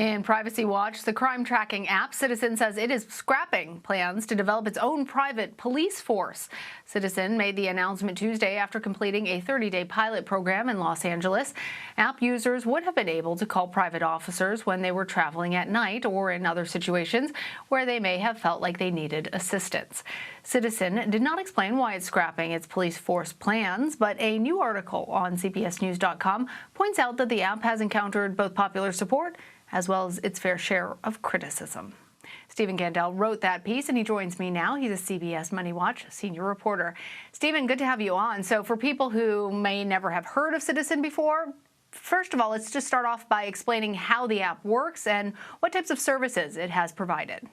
In Privacy Watch, the crime tracking app Citizen says it is scrapping plans to develop its own private police force. Citizen made the announcement Tuesday after completing a 30-day pilot program in Los Angeles. App users would have been able to call private officers when they were traveling at night or in other situations where they may have felt like they needed assistance. Citizen did not explain why it's scrapping its police force plans, but a new article on CBSNews.com points out that the app has encountered both popular support as well as its fair share of criticism. Stephen Gandel wrote that piece, and he joins me now. He's a CBS Moneywatch senior reporter. Stephen, good to have you on. So for people who may never have heard of Citizen before, first of all, let's just start off by explaining how the app works and what types of services it has provided.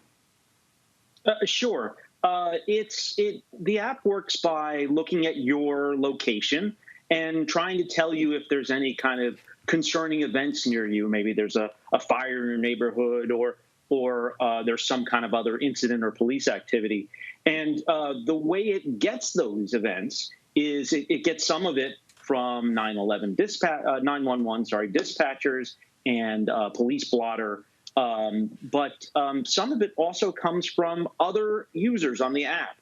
Sure. The app works by looking at your location and trying to tell you if there's any kind of concerning events near you. Maybe there's a fire in your neighborhood, or there's some kind of other incident or police activity. And the way it gets those events is it gets some of it from 911 dispatchers and police blotter. But some of it also comes from other users on the app.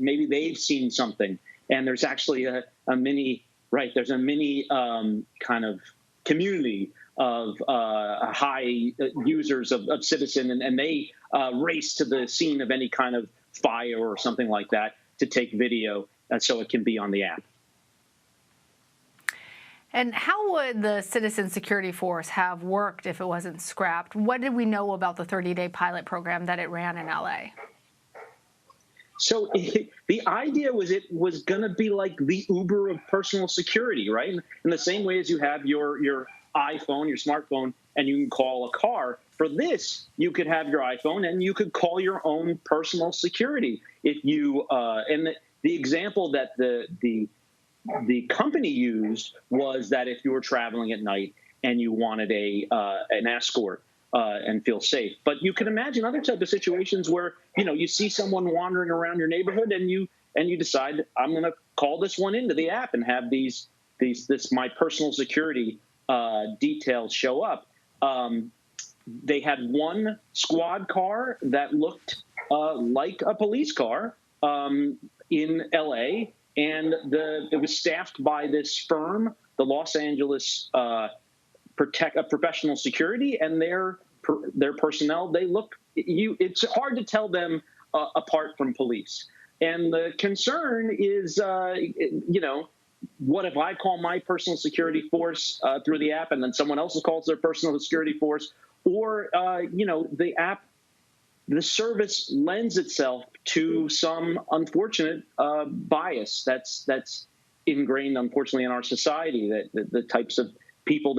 Maybe they've seen something, and there's actually a mini kind of community of high users of Citizen, and they race to the scene of any kind of fire or something like that to take video, so it can be on the app. And how would the Citizen Security Force have worked if it wasn't scrapped? What did we know about the 30-day pilot program that it ran in L.A.? So the idea was it was going to be like the Uber of personal security, right? In the same way as you have your iPhone, your smartphone, and you can call a car. For this, you could have your iPhone and you could call your own personal security. If you and the example that the company used was that if you were traveling at night and you wanted an escort and feel safe. But you can imagine other type of situations where, you see someone wandering around your neighborhood and you decide, I'm going to call this one into the app and have this my personal security details show up. They had one squad car that looked like a police car in L.A., and it was staffed by this firm, the Los Angeles Professional Security, and their personnel. It's hard to tell them apart from police. And the concern is, what if I call my personal security force through the app, and then someone else calls their personal security force, or the service lends itself to some unfortunate bias that's ingrained, unfortunately, in our society. That the types of people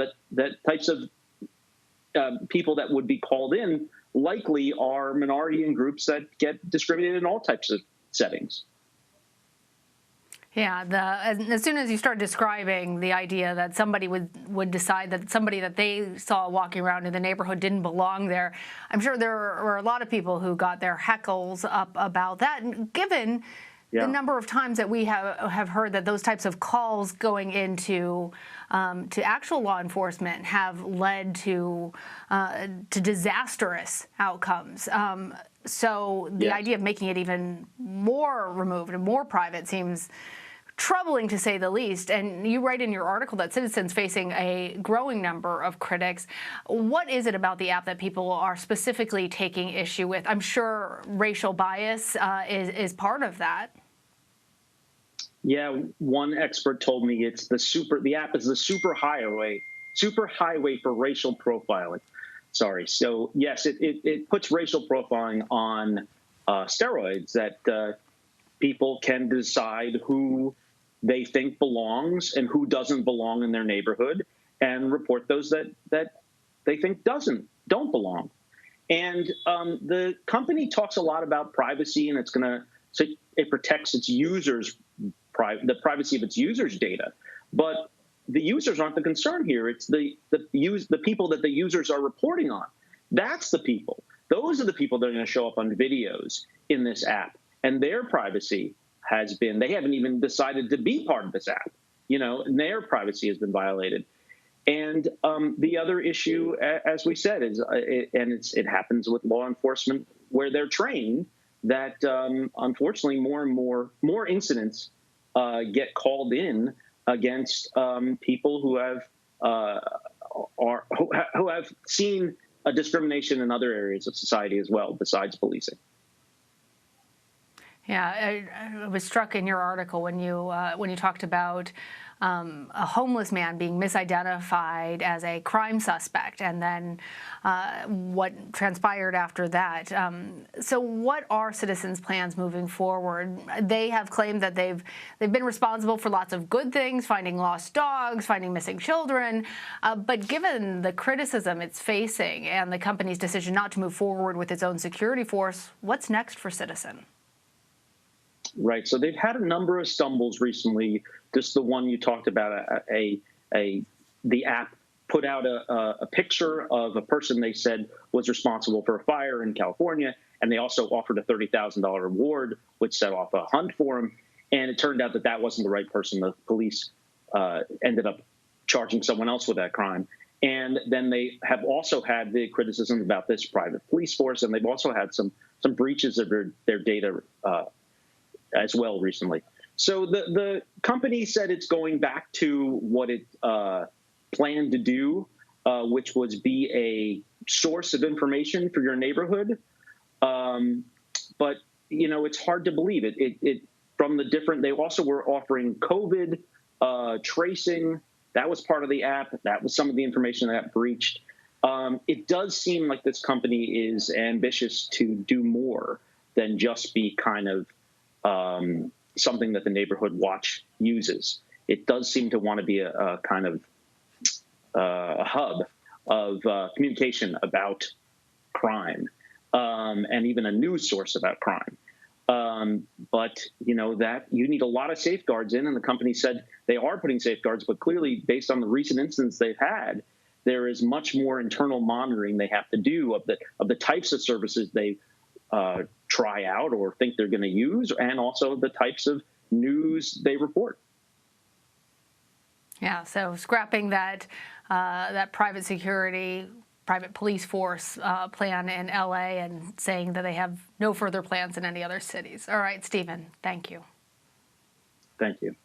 people that would be called in likely are minority and groups that get discriminated in all types of settings. Yeah, as soon as you start describing the idea that somebody would decide that somebody that they saw walking around in the neighborhood didn't belong there, I'm sure there were a lot of people who got their heckles up about that. And given the number of times that we have heard that those types of calls going into to actual law enforcement have led to disastrous outcomes. So the idea of making it even more removed and more private seems troubling, to say the least. And you write in your article that Citizen's facing a growing number of critics. What is it about the app that people are specifically taking issue with? I'm sure racial bias is part of that. Yeah, one expert told me the app is the super highway for racial profiling. Sorry. So yes, it puts racial profiling on steroids, that people can decide who they think belongs and who doesn't belong in their neighborhood, and report those that they think don't belong. And the company talks a lot about privacy, and it protects its users' the privacy of its users' data. But the users aren't the concern here. It's the people that the users are reporting on. That's the people. Those are the people that are going to show up on videos in this app. And their privacy they haven't even decided to be part of this app. And their privacy has been violated. And the other issue, as we said, is it happens with law enforcement where they're trained that unfortunately more and more incidents get called in against people who have seen a discrimination in other areas of society as well, besides policing. Yeah, I was struck in your article when you talked about a homeless man being misidentified as a crime suspect, and then what transpired after that. So, what are Citizens' plans moving forward? They have claimed that they've been responsible for lots of good things, finding lost dogs, finding missing children. But given the criticism it's facing and the company's decision not to move forward with its own security force, what's next for Citizen? Right. So they've had a number of stumbles recently. Just the one you talked about, the app put out a picture of a person they said was responsible for a fire in California, and they also offered a $30,000 reward, which set off a hunt for him. And it turned out that that wasn't the right person. The police ended up charging someone else with that crime. And then they have also had the criticism about this private police force, and they've also had some breaches of their data as well recently. So the company said it's going back to what it planned to do, which was be a source of information for your neighborhood. But, it's hard to believe it. From the different, they also were offering COVID tracing. That was part of the app. That was some of the information that breached. It does seem like this company is ambitious to do more than just be kind of something that the Neighborhood Watch uses. It does seem to want to be a kind of a hub of communication about crime, and even a news source about crime. But that you need a lot of safeguards in, and the company said they are putting safeguards, but clearly based on the recent incidents they've had, there is much more internal monitoring they have to do of the types of services they try out or think they're going to use, and also the types of news they report. Yeah, so scrapping that private security, private police force plan in LA, and saying that they have no further plans in any other cities. All right, Stephen, thank you. Thank you.